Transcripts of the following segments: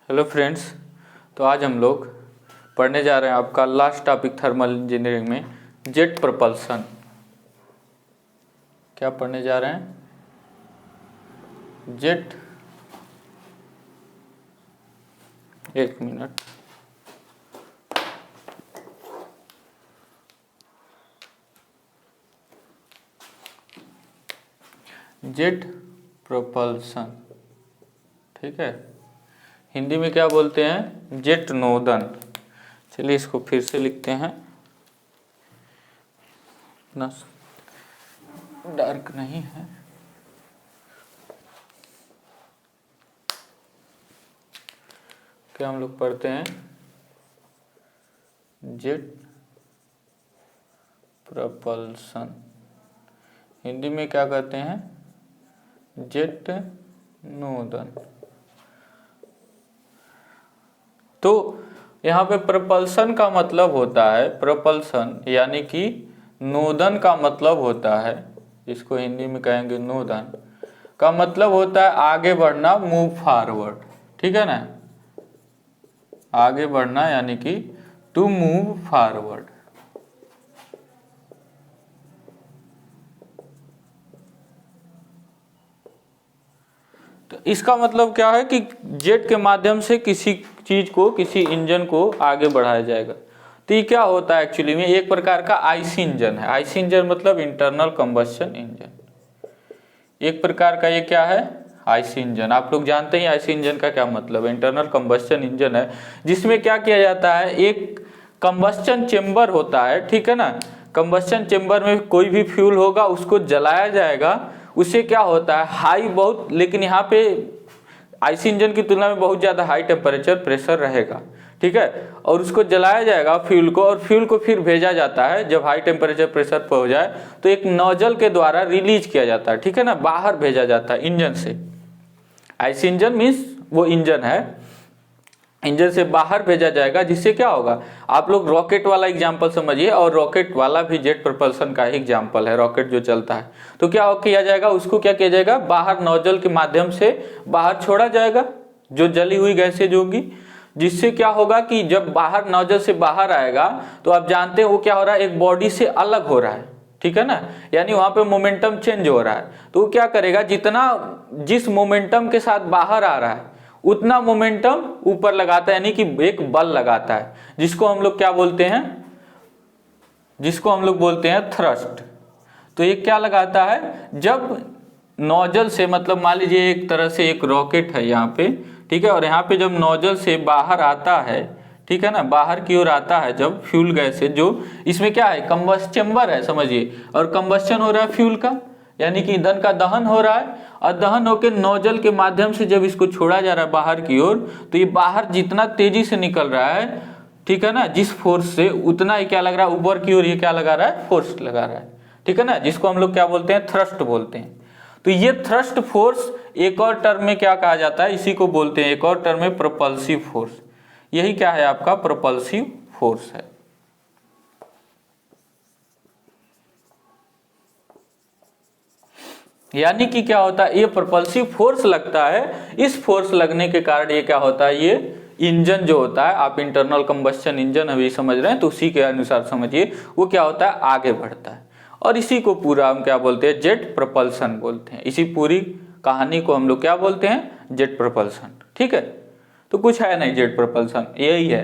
Hello friends. तो आज हम लोग पढ़ने जा रहे हैं आपका लास्ट टॉपिक थर्मल इंजीनियरिंग में जेट प्रपल्सन। क्या पढ़ने जा रहे हैं? जेट, एक मिनट। जेट प्रपल्सन, ठीक है। हिंदी में क्या बोलते हैं? जेट नोदन। चलिए इसको फिर से लिखते हैं, इतना डार्क नहीं है। क्या हम लोग पढ़ते हैं? Jet propulsion. हिंदी में क्या कहते हैं? जेट नोदन। तो यहाँ पे प्रपल्सन का मतलब होता है, प्रपल्सन यानी कि नोदन का मतलब होता है, इसको हिंदी में कहेंगे नोदन का मतलब होता है आगे बढ़ना, मूव फॉरवर्ड, ठीक है ना। आगे बढ़ना यानी कि टू मूव फॉरवर्ड। तो इसका मतलब क्या है कि जेट के माध्यम से किसी चीज को, किसी इंजन को आगे बढ़ाया जाएगा। तो ये क्या होता है एक्चुअली में? एक प्रकार का आईसी इंजन है। आईसी इंजन मतलब इंटरनल कंबस्शन इंजन। एक प्रकार का ये क्या है? IC engine. आप लोग जानते हैं आईसी इंजन का क्या मतलब है? इंटरनल कंबस्शन इंजन है, जिसमें क्या किया जाता है, एक कंबस्शन चेम्बर होता है, ठीक है ना। कंबस्शन चेम्बर में कोई भी फ्यूल होगा उसको जलाया जाएगा। उससे क्या होता है, हाई बहुत, लेकिन यहाँ पे आईसी इंजन की तुलना में बहुत ज़्यादा हाई टेम्परेचर प्रेशर रहेगा, ठीक है। और उसको जलाया जाएगा फ्यूल को, और फ्यूल को फिर भेजा जाता है, जब हाई टेम्परेचर प्रेशर पर हो जाए तो एक नोजल के द्वारा रिलीज किया जाता है, ठीक है ना, बाहर भेजा जाता है इंजन से। आईसी इंजन मीन्स वो इंजन है, इंजन से बाहर भेजा जाएगा, जिससे क्या होगा, आप लोग रॉकेट वाला एग्जांपल समझिए, और रॉकेट वाला भी जेट प्रपल्सन का ही एग्जांपल है, रॉकेट जो चलता है। तो क्या किया जाएगा, उसको क्या किया जाएगा, बाहर नोजल के माध्यम से बाहर छोड़ा जाएगा जो जली हुई गैसें जो होगी, जिससे क्या होगा कि जब बाहर नोजल से बाहर आएगा तो आप जानते हैं वो क्या हो रहा है, एक बॉडी से अलग हो रहा है, ठीक है ना, यानी वहां पे मोमेंटम चेंज हो रहा है। तो वो क्या करेगा, जिस मोमेंटम के साथ बाहर आ रहा है उतना मोमेंटम ऊपर लगाता है, यानी कि एक बल लगाता है, जिसको हम लोग क्या बोलते हैं, जिसको हम लोग बोलते हैं थ्रस्ट। तो ये क्या लगाता है, जब नोजल से, मतलब मान लीजिए एक तरह से एक रॉकेट है यहाँ पे, ठीक है, और यहाँ पे जब नोजल से बाहर आता है, ठीक है ना, बाहर की ओर आता है जब फ्यूल गैस है, जो इसमें क्या है, कंबस्ट चेम्बर है समझिए, और कंबस्शन हो रहा है फ्यूल का, यानी कि ईंधन का दहन हो रहा है, और दहन होकर नोजल के माध्यम से जब इसको छोड़ा जा रहा है बाहर की ओर, तो ये बाहर जितना तेजी से निकल रहा है, ठीक है ना, जिस फोर्स से, उतना ही क्या लग रहा है, ऊपर की ओर ये क्या लगा रहा है, फोर्स लगा रहा है, ठीक है ना, जिसको हम लोग क्या बोलते हैं, थ्रस्ट बोलते हैं। तो ये थ्रस्ट फोर्स एक और टर्म में क्या कहा जाता है, इसी को बोलते हैं, एक और टर्म में प्रोपल्सिव फोर्स। यही क्या है आपका प्रोपल्सिव फोर्स है। यानी कि क्या होता है, ये प्रोपल्सिव फोर्स लगता है, इस फोर्स लगने के कारण ये क्या होता है, ये इंजन जो होता है, आप इंटरनल कंबस्शन इंजन अभी समझ रहे हैं तो उसी के अनुसार समझिए, वो क्या होता है, आगे बढ़ता है। और इसी को पूरा हम क्या बोलते हैं, जेट प्रपल्सन बोलते हैं। इसी पूरी कहानी को हम लोग क्या बोलते हैं, जेट प्रपल्सन, ठीक है। तो कुछ है नहीं, जेट प्रपल्सन यही है।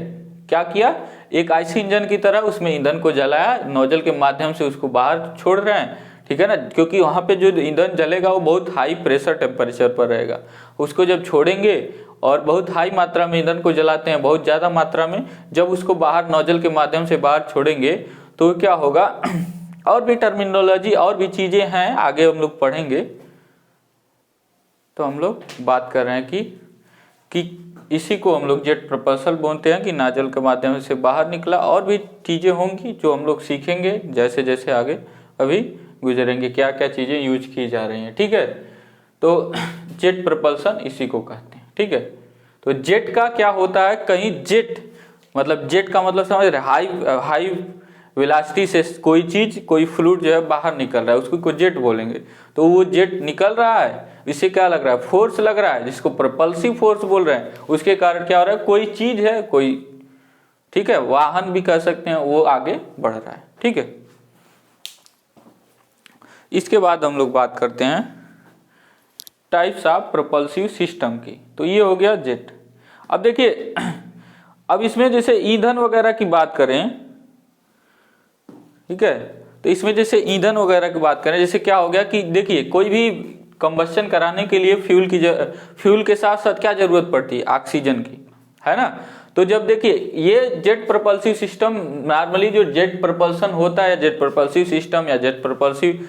क्या किया, एक आईसी इंजन की तरह उसमें ईंधन को जलाया, नोजल के माध्यम से उसको बाहर छोड़ रहे हैं, ठीक है ना, क्योंकि वहां पे जो ईंधन जलेगा वो बहुत हाई प्रेशर टेम्परेचर पर रहेगा। उसको जब छोड़ेंगे, और बहुत हाई मात्रा में ईंधन को जलाते हैं, बहुत ज्यादा मात्रा में, जब उसको बाहर नोजल के माध्यम से बाहर छोड़ेंगे तो क्या होगा, और भी टर्मिनोलॉजी और भी चीजें हैं, आगे हम लोग पढ़ेंगे। तो हम लोग बात कर रहे हैं कि इसी को हम लोग जेट प्रपल्सन बोलते हैं, कि नाजल के माध्यम से बाहर निकला। और भी चीजें होंगी जो हम लोग सीखेंगे जैसे जैसे आगे अभी गुजरेंगे, क्या क्या चीजें यूज की जा रही हैं, ठीक है। तो जेट प्रपल्सन इसी को कहते हैं, ठीक है। तो जेट का क्या होता है, कहीं जेट मतलब, जेट का मतलब समझ रहे, हाई वेलोसिटी से कोई चीज, कोई फ्लूइड जो है बाहर निकल रहा है, उसको कोई जेट बोलेंगे। तो वो जेट निकल रहा है, इससे क्या लग रहा है, फोर्स लग रहा है, जिसको प्रोपल्सिव फोर्स बोल रहे हैं। उसके कारण क्या हो रहा है, कोई चीज है, कोई, ठीक है, वाहन भी कह सकते हैं, वो आगे बढ़ रहा है। ठीक है, इसके बाद हम लोग बात करते हैं टाइप्स ऑफ प्रोपल्सिव सिस्टम की। तो ये हो गया जेट। अब देखिए, अब इसमें जैसे ईंधन वगैरह की बात करें, ठीक है, तो इसमें जैसे ईंधन वगैरह की बात करें, जैसे क्या हो गया कि देखिए कोई भी कंबस्शन कराने के लिए फ्यूल के साथ साथ क्या जरूरत पड़ती है, ऑक्सीजन की, है ना। तो जब देखिए ये जेट प्रोपल्सिव सिस्टम, नॉर्मली जो जेट प्रोपल्सन होता है, जेट प्रोपल्सिव सिस्टम या जेट प्रोपल्सिव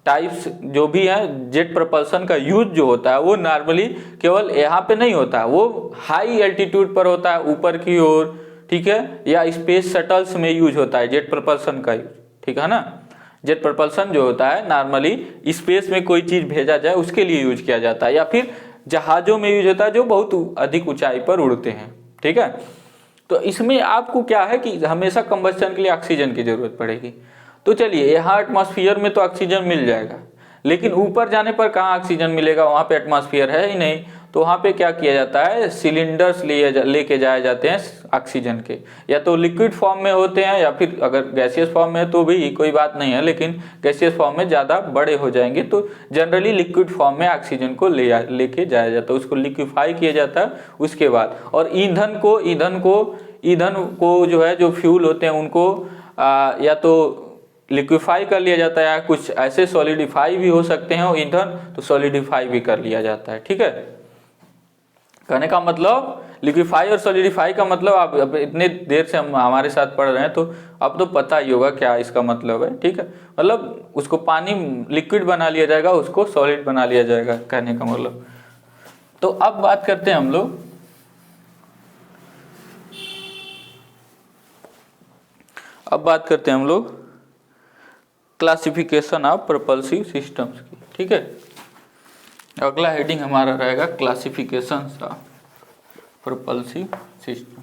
टाइप्स जो भी है, जेट प्रोपल्सन का यूज जो होता है वो नॉर्मली केवल यहाँ पे नहीं होता है, वो हाई एल्टीट्यूड पर होता है, ऊपर की ओर, ठीक है, या स्पेस शटल्स में यूज होता है जेट प्रोपल्सन का यूज, ठीक है ना। जेट प्रोपल्सन जो होता है नॉर्मली स्पेस में कोई चीज भेजा जाए उसके लिए यूज किया जाता है, या फिर जहाजों में यूज होता है जो बहुत अधिक ऊंचाई पर उड़ते हैं, ठीक है। तो इसमें आपको क्या है कि हमेशा कंबस्शन के लिए ऑक्सीजन की जरूरत पड़ेगी। तो चलिए, यहाँ एटमॉस्फेयर में तो ऑक्सीजन मिल जाएगा, लेकिन ऊपर जाने पर कहाँ ऑक्सीजन मिलेगा, वहां पे एटमॉस्फेयर है ही नहीं। तो वहां पे क्या किया जाता है, सिलेंडर्स लेके जाए जाते हैं ऑक्सीजन के, या तो लिक्विड फॉर्म में होते हैं, या फिर अगर गैसियस फॉर्म में है तो भी कोई बात नहीं है, लेकिन गैसियस फॉर्म में ज्यादा बड़े हो जाएंगे। तो जनरली लिक्विड फॉर्म में ऑक्सीजन को लेके जाया जाता है, उसको लिक्विफाई किया जाता है उसके बाद। और ईंधन को जो है, जो फ्यूल होते हैं उनको या तो लिक्विफाई कर लिया जाता है, या कुछ ऐसे सॉलिडिफाई भी हो सकते हैं ईंधन, तो सॉलिडिफाई भी कर लिया जाता है। ठीक है, कहने का मतलब लिक्विफाई और सॉलिडिफाई का मतलब आप अब इतने देर से हम हमारे साथ पढ़ रहे हैं तो अब तो पता ही होगा क्या इसका मतलब है। ठीक है, मतलब उसको पानी लिक्विड बना लिया जाएगा, उसको सॉलिड बना लिया जाएगा, कहने का मतलब। तो अब बात करते हैं हम लोग क्लासिफिकेशन ऑफ प्रोपल्सिव सिस्टम्स की। ठीक है, अगला हेडिंग हमारा रहेगा classification of propulsive system.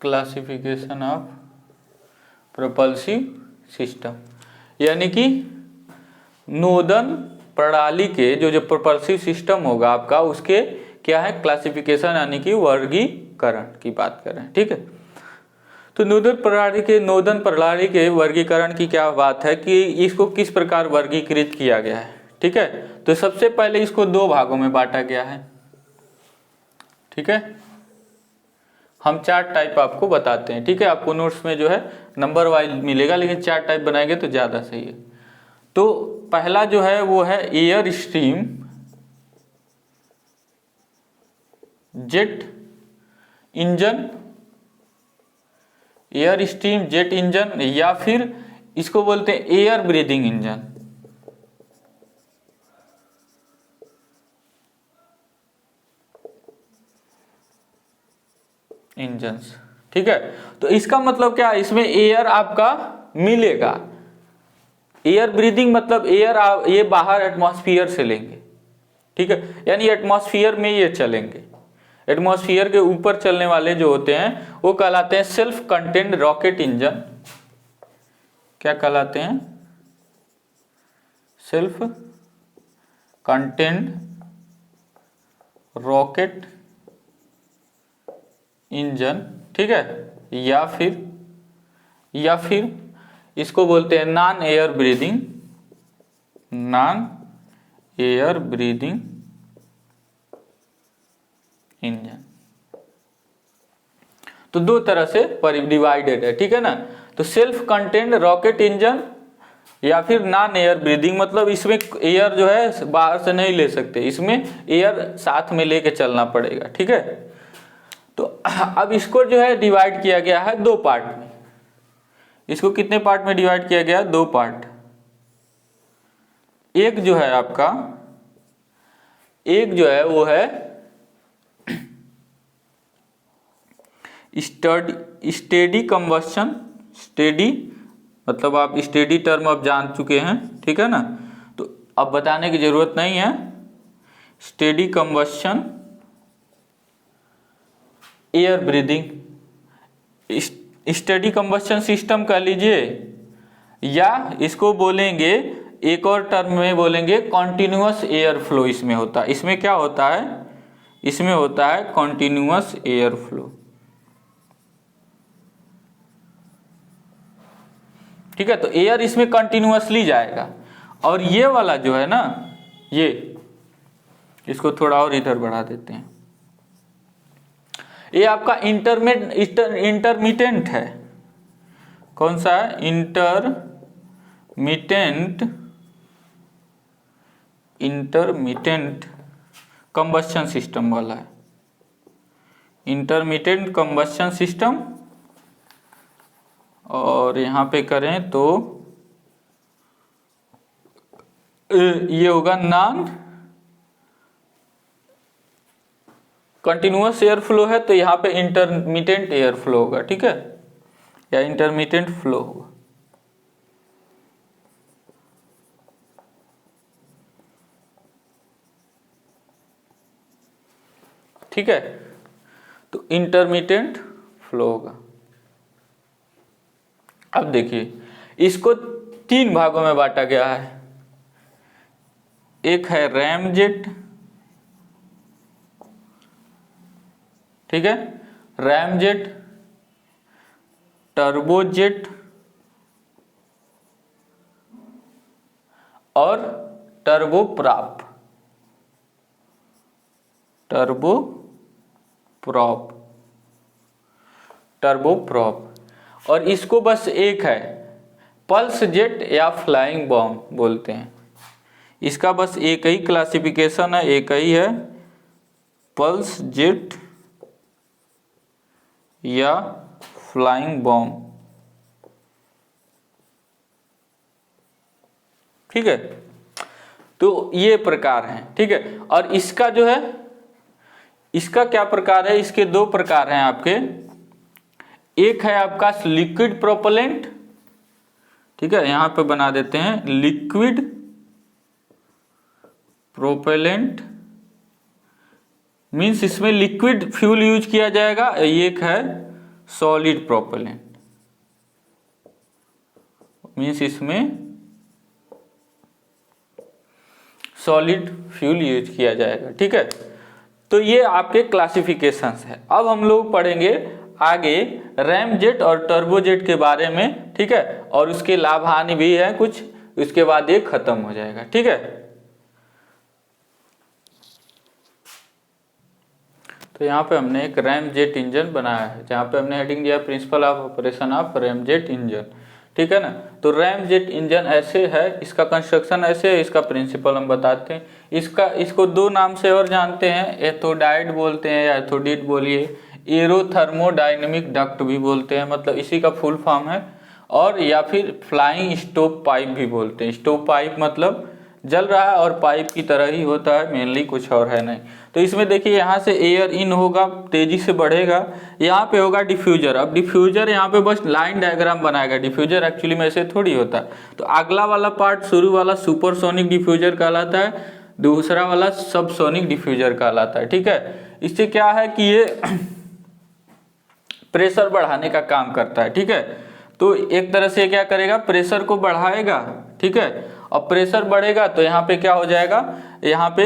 Classification of propulsive system, यानी कि नोदन प्रणाली के जो प्रोपल्सिव सिस्टम होगा आपका, उसके क्या है क्लासिफिकेशन, यानी कि वर्गीकरण की बात कर रहे हैं। ठीक है, तो नोदन प्रणाली के वर्गीकरण की क्या बात है कि इसको किस प्रकार वर्गीकृत किया गया है। ठीक है, तो सबसे पहले इसको दो भागों में बांटा गया है। ठीक है, हम 4 टाइप आपको बताते हैं। ठीक है, आपको नोट्स में जो है नंबर वाइज मिलेगा, लेकिन 4 टाइप बनाएंगे तो ज्यादा सही है। तो पहला जो है वो है air stream jet engine, air stream jet engine, या फिर इसको बोलते हैं एयर ब्रीदिंग इंजन। इंजन्स, ठीक है, तो इसका मतलब क्या है, इसमें एयर आपका मिलेगा। एयर ब्रीदिंग मतलब एयर ये बाहर एटमॉस्फेयर से लेंगे। ठीक है, यानी एटमॉस्फेयर में ये चलेंगे। एटमॉस्फेयर के ऊपर चलने वाले जो होते हैं वो कहलाते हैं सेल्फ कंटेन्ड रॉकेट इंजन। क्या कहलाते हैं? Self contained rocket engine. ठीक है, या फिर इसको बोलते हैं नॉन एयर ब्रीदिंग इंजन। तो दो तरह से डिवाइडेड है। ठीक है ना, तो सेल्फ कंटेन्ड रॉकेट इंजन या फिर नॉन एयर ब्रीदिंग, मतलब इसमें एयर जो है बाहर से नहीं ले सकते, इसमें एयर साथ में लेके चलना पड़ेगा। ठीक है, तो अब इसको जो है डिवाइड किया गया है 2 पार्ट में। इसको कितने पार्ट में डिवाइड किया गया? 2 पार्ट। एक जो है आपका, एक जो है वो है स्टेडी कंबस्शन। स्टेडी मतलब आप स्टेडी टर्म अब जान चुके हैं, ठीक है ना, तो अब बताने की जरूरत नहीं है। Steady combustion, air breathing, steady combustion system कह लीजिए, या इसको बोलेंगे एक और टर्म में बोलेंगे कॉन्टिन्यूअस एयर फ्लो। इसमें होता है, इसमें क्या होता है? इसमें होता है कॉन्टिन्यूअस एयर फ्लो, ठीक है। तो एयर इसमें कंटिन्यूअसली जाएगा। और ये वाला जो है ना, ये इसको थोड़ा और इधर बढ़ा देते हैं, ये आपका इंटरमिटेंट है। कौन सा है? इंटरमिटेंट कंबस्शन सिस्टम वाला है। इंटरमिटेंट कंबस्शन सिस्टम, और यहां पे करें तो ये होगा नॉन कंटिन्यूअस एयर फ्लो है, तो यहां पे इंटरमिटेंट एयर फ्लो होगा, ठीक है, या इंटरमिटेंट फ्लो होगा। ठीक है, तो इंटरमिटेंट फ्लो होगा। अब देखिए, इसको 3 भागों में बांटा गया है। एक है रैमजेट, ठीक है, रैमजेट, टर्बोजेट और टर्बोप्रॉप। और इसको बस एक है, पल्स जेट या फ्लाइंग बॉम्ब बोलते हैं। इसका बस एक ही क्लासिफिकेशन है, एक ही है, पल्स जेट या फ्लाइंग बॉम्ब, ठीक है। तो ये प्रकार हैं, ठीक है। और इसका जो है, इसका क्या प्रकार है? इसके 2 प्रकार हैं आपके। एक है आपका लिक्विड प्रोपेलेंट, ठीक है, यहां पे बना देते हैं लिक्विड प्रोपेलेंट, मींस इसमें लिक्विड फ्यूल यूज किया जाएगा। एक है सॉलिड प्रोपेलेंट, मींस इसमें सॉलिड फ्यूल यूज किया जाएगा, ठीक है। तो ये आपके क्लासिफिकेशंस है। अब हम लोग पढ़ेंगे आगे रैमजेट और टर्बोजेट के बारे में, ठीक है, और उसके लाभ हानि भी है कुछ, उसके बाद ये खत्म हो जाएगा, ठीक है। तो यहाँ पे हमने एक रैमजेट इंजन बनाया है, जहाँ पे हमने हेडिंग दिया principle of operation of ramjet engine, ठीक है ना। तो रैमजेट इंजन ऐसे है, इसका कंस्ट्रक्शन ऐसे है, इसका प्रिंसिपल हम बताते हैं। इसको 2 नाम से और जानते हैं, एथोडाइड बोलते हैं या एथोडिट बोलिए, एरोथर्मोडायनेमिक डक्ट भी बोलते हैं, मतलब इसी का फुल फॉर्म है। और या फिर फ्लाइंग स्टोव पाइप भी बोलते हैं। स्टोव पाइप मतलब जल रहा है और पाइप की तरह ही होता है, मेनली कुछ और है नहीं। तो इसमें देखिए, यहाँ से एयर इन होगा, तेजी से बढ़ेगा, यहाँ पे होगा डिफ्यूजर। अब डिफ्यूजर यहाँ पे बस लाइन डायग्राम बनाएगा, डिफ्यूजर एक्चुअली में ऐसे थोड़ी होता है। तो अगला वाला पार्ट, शुरू वाला सुपरसोनिक डिफ्यूजर कहलाता है, दूसरा वाला सबसोनिक डिफ्यूजर कहलाता है, ठीक है। इससे क्या है कि ये प्रेशर बढ़ाने का काम करता है, ठीक है। तो एक तरह से क्या करेगा, प्रेशर को बढ़ाएगा, ठीक है। और प्रेशर बढ़ेगा तो यहाँ पे क्या हो जाएगा, यहाँ पे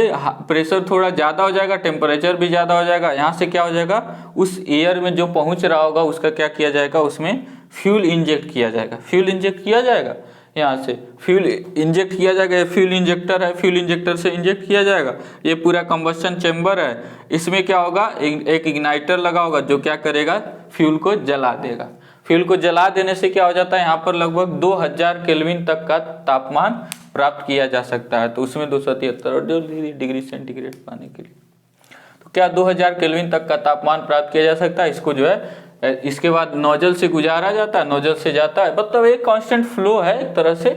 प्रेशर थोड़ा ज़्यादा हो जाएगा, टेम्परेचर भी ज़्यादा हो जाएगा। यहाँ से क्या हो जाएगा, उस एयर में जो पहुँच रहा होगा उसका क्या किया जाएगा, उसमें फ्यूल इंजेक्ट किया जाएगा। फ्यूल इंजेक्ट किया जाएगा, यहाँ से फ्यूल इंजेक्ट किया जाएगा। ये फ्यूल इंजेक्टर है, फ्यूल इंजेक्टर से इंजेक्ट किया जाएगा। ये पूरा कंबस्शन चेम्बर है, इसमें क्या होगा, एक इग्नाइटर लगा होगा जो क्या करेगा, फ्यूल को जला देगा। फ्यूल को जला देने से क्या हो जाता है, यहाँ पर लगभग 2000 केल्विन तक का तापमान प्राप्त किया जा सकता है। तो उसमें 273 डिग्री सेंटीग्रेड पाने के लिए तो क्या 2000 केल्विन तक का तापमान प्राप्त किया जा सकता है। इसको जो है इसके बाद नोजल से गुजारा जाता है, नोजल से जाता है, मतलब एक कांस्टेंट फ्लो है एक तरह से,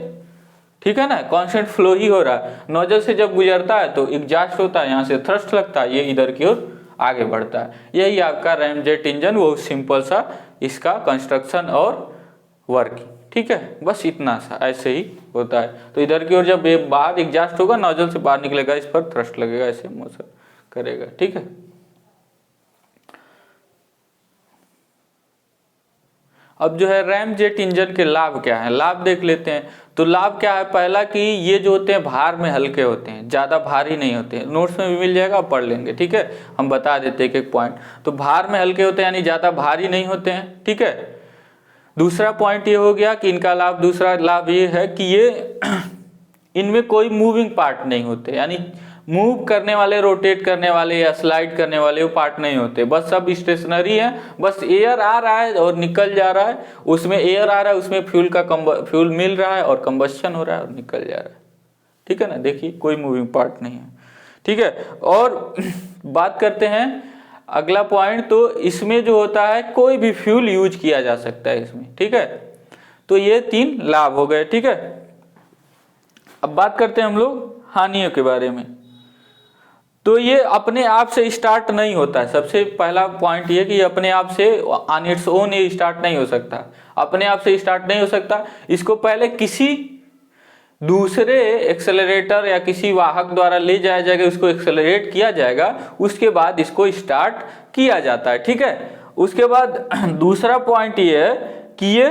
ठीक है ना, कांस्टेंट फ्लो ही हो रहा है। नोजल से जब गुजरता है तो एग्जॉस्ट होता है, यहाँ से थ्रस्ट लगता है, ये इधर की ओर आगे बढ़ता है। यही आपका रैमजेट इंजन वो सिंपल सा इसका कंस्ट्रक्शन और वर्किंग, ठीक है, बस इतना सा ऐसे ही होता है। तो इधर की ओर जब ये बाहर एग्जॉस्ट होगा, नोजल से बाहर निकलेगा, इस पर थ्रस्ट लगेगा, ऐसे मोशन करेगा, ठीक है। अब जो है रैमजेट इंजन के लाभ क्या है, लाभ देख लेते हैं। तो लाभ क्या है, पहला कि ये जो होते हैं भार में हल्के होते हैं, ज्यादा भारी नहीं होते हैं। नोट्स में भी मिल जाएगा, पढ़ लेंगे, ठीक है, हम बता देते हैं एक एक पॉइंट। तो भार में हल्के होते हैं यानी ज्यादा भारी नहीं होते हैं, ठीक है। दूसरा पॉइंट ये हो गया कि इनका लाभ, दूसरा लाभ ये है कि ये इनमें कोई मूविंग पार्ट नहीं होते, यानी मूव करने वाले, रोटेट करने वाले या स्लाइड करने वाले वो पार्ट नहीं होते, बस सब स्टेशनरी है। बस एयर आ रहा है और निकल जा रहा है, उसमें एयर आ रहा है, उसमें फ्यूल मिल रहा है और कंबस्शन हो रहा है और निकल जा रहा है, ठीक है ना। देखिए कोई मूविंग पार्ट नहीं है, ठीक है। और बात करते हैं अगला पॉइंट, तो इसमें जो होता है कोई भी फ्यूल यूज किया जा सकता है इसमें, ठीक है। तो ये 3 लाभ हो गए, ठीक है। अब बात करते हैं हम लोग हानियों के बारे में। तो ये अपने आप से स्टार्ट नहीं होता है, सबसे पहला पॉइंट ये कि ये अपने आप से ऑन इट्स ओन ये स्टार्ट नहीं हो सकता, अपने आप से स्टार्ट नहीं हो सकता। इसको पहले किसी दूसरे एक्सेलरेटर या किसी वाहक द्वारा ले जाया जाएगा, उसको एक्सेलरेट किया जाएगा, उसके बाद इसको स्टार्ट किया जाता है, ठीक है। उसके बाद दूसरा पॉइंट ये है कि ये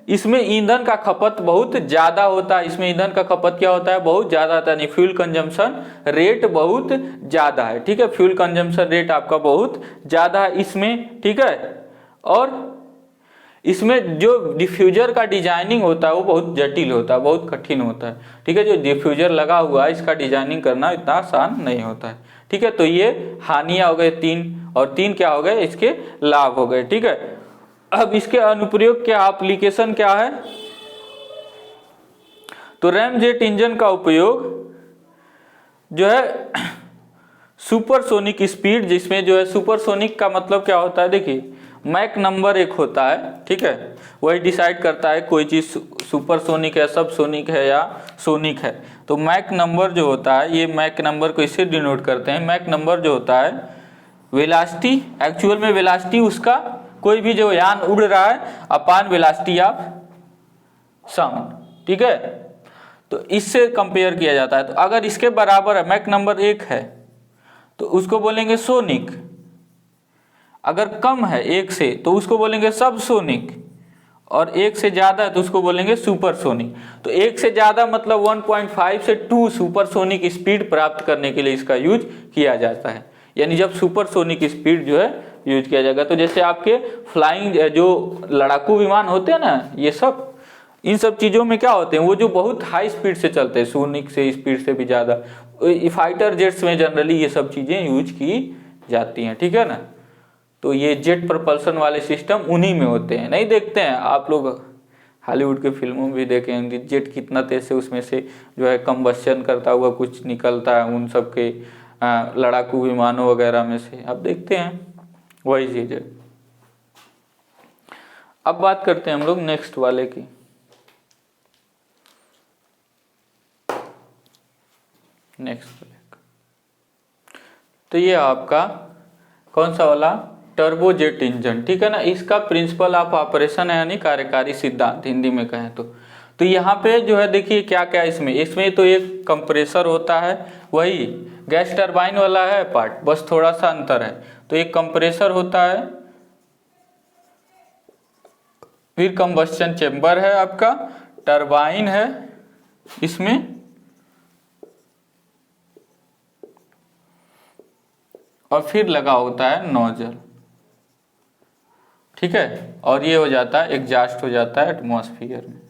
इसमें ईंधन का खपत बहुत ज्यादा होता है। इसमें ईंधन का खपत क्या होता है, बहुत ज्यादा होता है, फ्यूल कंजम्पशन रेट बहुत ज्यादा है, ठीक है। फ्यूल कंजम्पशन रेट आपका बहुत ज्यादा है इसमें, ठीक है। और इसमें जो डिफ्यूजर का डिजाइनिंग होता है वो बहुत जटिल होता है, बहुत कठिन होता है, ठीक है। जो डिफ्यूजर लगा हुआ है इसका डिजाइनिंग करना इतना आसान नहीं होता है, ठीक है। तो ये हानियां हो गए 3, और 3 क्या हो गए, इसके लाभ हो गए, ठीक है। अब इसके अनुप्रयोग क्या, एप्लीकेशन क्या है, तो रैमजेट इंजन का उपयोग जो है सुपरसोनिक स्पीड, जिसमें जो है सुपरसोनिक का मतलब क्या होता है, देखिए मैक नंबर एक होता है, ठीक है, वही डिसाइड करता है कोई चीज सुपरसोनिक है, सब सोनिक है या सोनिक है। तो मैक नंबर जो होता है, ये मैक नंबर को इससे डिनोट करते हैं। मैक नंबर जो होता है वेलोसिटी, एक्चुअल में वेलोसिटी उसका, कोई भी जो यान उड़ रहा है अपान वेलोसिटी ऑफ साउंड, ठीक है। तो इससे कंपेयर किया जाता है। तो अगर इसके बराबर है, मैक नंबर 1 है, तो उसको बोलेंगे सोनिक। अगर कम है 1 से तो उसको बोलेंगे सब सोनिक, और 1 से ज्यादा है तो उसको बोलेंगे सुपरसोनिक। तो 1 से ज्यादा मतलब 1.5 से 2 सुपरसोनिक स्पीड प्राप्त करने के लिए इसका यूज किया जाता है। यानी जब सुपरसोनिक स्पीड जो है यूज किया जाएगा, तो जैसे आपके फ्लाइंग जो लड़ाकू विमान होते हैं ना, ये सब, इन सब चीजों में क्या होते हैं, वो जो बहुत हाई स्पीड से चलते हैं, सोनिक से स्पीड से भी ज्यादा, फाइटर जेट्स में जनरली ये सब चीजें यूज की जाती हैं, ठीक है ना। तो ये जेट प्रपल्सन वाले सिस्टम उन्हीं में होते हैं। नहीं देखते हैं आप लोग हॉलीवुड के फिल्मों में भी देखे हैं, जेट कितना तेज से उसमें से जो है कंबस्शन करता हुआ कुछ निकलता है, उन सब के लड़ाकू विमानों वगैरह में से आप देखते हैं, वही चीज है। अब बात करते हैं हम लोग नेक्स्ट वाले की। नेक्स्ट वाले का, तो ये आपका कौन सा वाला, टर्बोजेट इंजन, ठीक है ना। इसका प्रिंसिपल ऑफ ऑपरेशन है, यानी कार्यकारी सिद्धांत हिंदी में कहें तो यहाँ पे जो है देखिए क्या क्या इसमें तो एक कंप्रेसर होता है, वही गैस टरबाइन वाला है पार्ट, बस थोड़ा सा अंतर है। तो एक कंप्रेसर होता है, फिर कंबस्शन चेंबर है आपका, टरबाइन है इसमें, और फिर लगा होता है नोजल, ठीक है। और ये हो जाता है एग्जॉस्ट हो जाता है एटमॉस्फेयर में।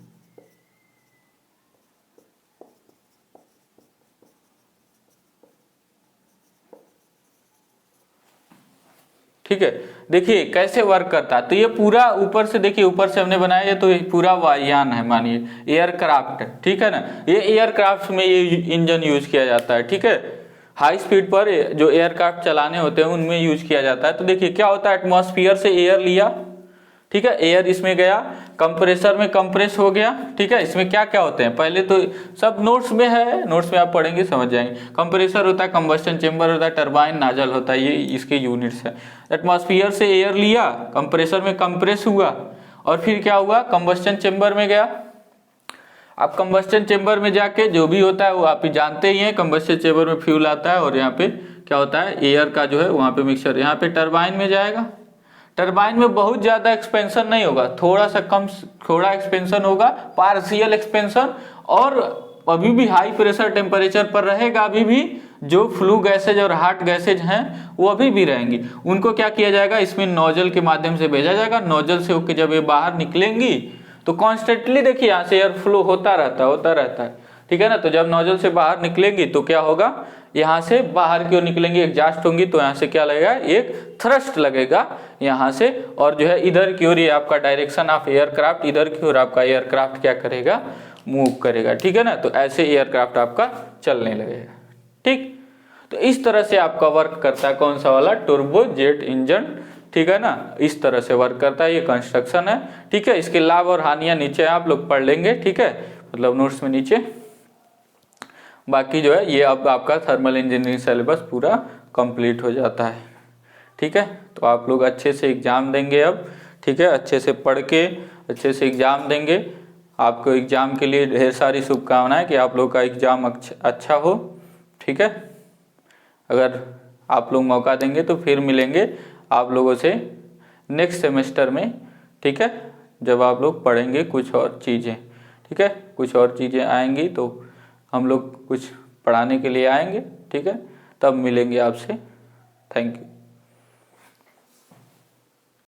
ठीक है, देखिए कैसे वर्क करता है। तो ये पूरा ऊपर से देखिए, ऊपर से हमने बनाया है, तो ये पूरा वायुयान है, मानिए एयरक्राफ्ट, ठीक है ना। ये एयरक्राफ्ट में ये इंजन यूज किया जाता है, ठीक है। हाई स्पीड पर जो एयरक्राफ्ट चलाने होते हैं उनमें यूज किया जाता है। तो देखिए क्या होता है, एटमॉस्फेयर से एयर लिया, ठीक है। एयर इसमें गया, कंप्रेसर में कंप्रेस हो गया, ठीक है। इसमें क्या क्या होते हैं पहले तो सब नोट्स में है, नोट्स में आप पढ़ेंगे समझ जाएंगे। कंप्रेसर होता है, कंबस्टन चेंबर होता है, टरबाइन, नाजल होता है, ये इसके यूनिट्स है। एटमॉस्फेयर से एयर लिया, कंप्रेसर में कंप्रेस हुआ और फिर क्या हुआ, कंबस्टन चेंबर में गया। अब कंबस्टन चेंबर में जाके जो भी होता है वो आप ही जानते ही हैं, कंबस्टन चेंबर में फ्यूल आता है और यहाँ पे क्या होता है, एयर का जो है वहाँ पे मिक्सचर, यहाँ पे टरबाइन में जाएगा। टरबाइन में बहुत ज्यादा एक्सपेंशन नहीं होगा, थोड़ा सा कम, थोड़ा एक्सपेंशन होगा, पार्शियल एक्सपेंशन, और अभी भी हाई प्रेशर टेम्परेचर पर रहेगा। अभी भी जो फ्लू गैसेज और हॉट गैसेज हैं वो अभी भी रहेंगी। उनको क्या किया जाएगा, इसमें नोजल के माध्यम से भेजा जाएगा। नोजल से होकर जब ये बाहर निकलेंगी तो कॉन्स्टेंटली देखिए यहाँ से एयर फ्लो होता रहता है, ठीक है ना। तो जब नोजल से बाहर निकलेंगी तो क्या होगा, यहाँ से बाहर की ओर निकलेंगी, एग्जॉस्ट होंगी, तो यहाँ से क्या लगेगा, एक थ्रस्ट लगेगा यहाँ से, और जो है इधर की ओर ये आपका डायरेक्शन ऑफ एयरक्राफ्ट, इधर की ओर आपका एयरक्राफ्ट क्या करेगा, मूव करेगा, ठीक है ना। तो ऐसे एयरक्राफ्ट आपका चलने लगेगा, ठीक। तो इस तरह से आपका वर्क करता है कौन सा वाला, टर्बो जेट इंजन, ठीक है ना। इस तरह से वर्क करता है, ये कंस्ट्रक्शन है, ठीक है। इसके लाभ और हानियां नीचे आप लोग पढ़ लेंगे, ठीक है, मतलब नोट्स में नीचे। बाकी जो है ये अब आपका थर्मल इंजीनियरिंग सिलेबस पूरा कंप्लीट हो जाता है, ठीक है। तो आप लोग अच्छे से एग्जाम देंगे अब, ठीक है, अच्छे से पढ़ के अच्छे से एग्जाम देंगे। आपको एग्जाम के लिए ढेर सारी शुभकामनाएं कि आप लोग का एग्जाम अच्छा हो, ठीक है। अगर आप लोग मौका देंगे तो फिर मिलेंगे आप लोगों से नेक्स्ट सेमेस्टर में, ठीक है, जब आप लोग पढ़ेंगे कुछ और चीज़ें, ठीक है। कुछ और चीज़ें आएंगी तो हम लोग कुछ पढ़ाने के लिए आएंगे, ठीक है, तब मिलेंगे आपसे। Thank you.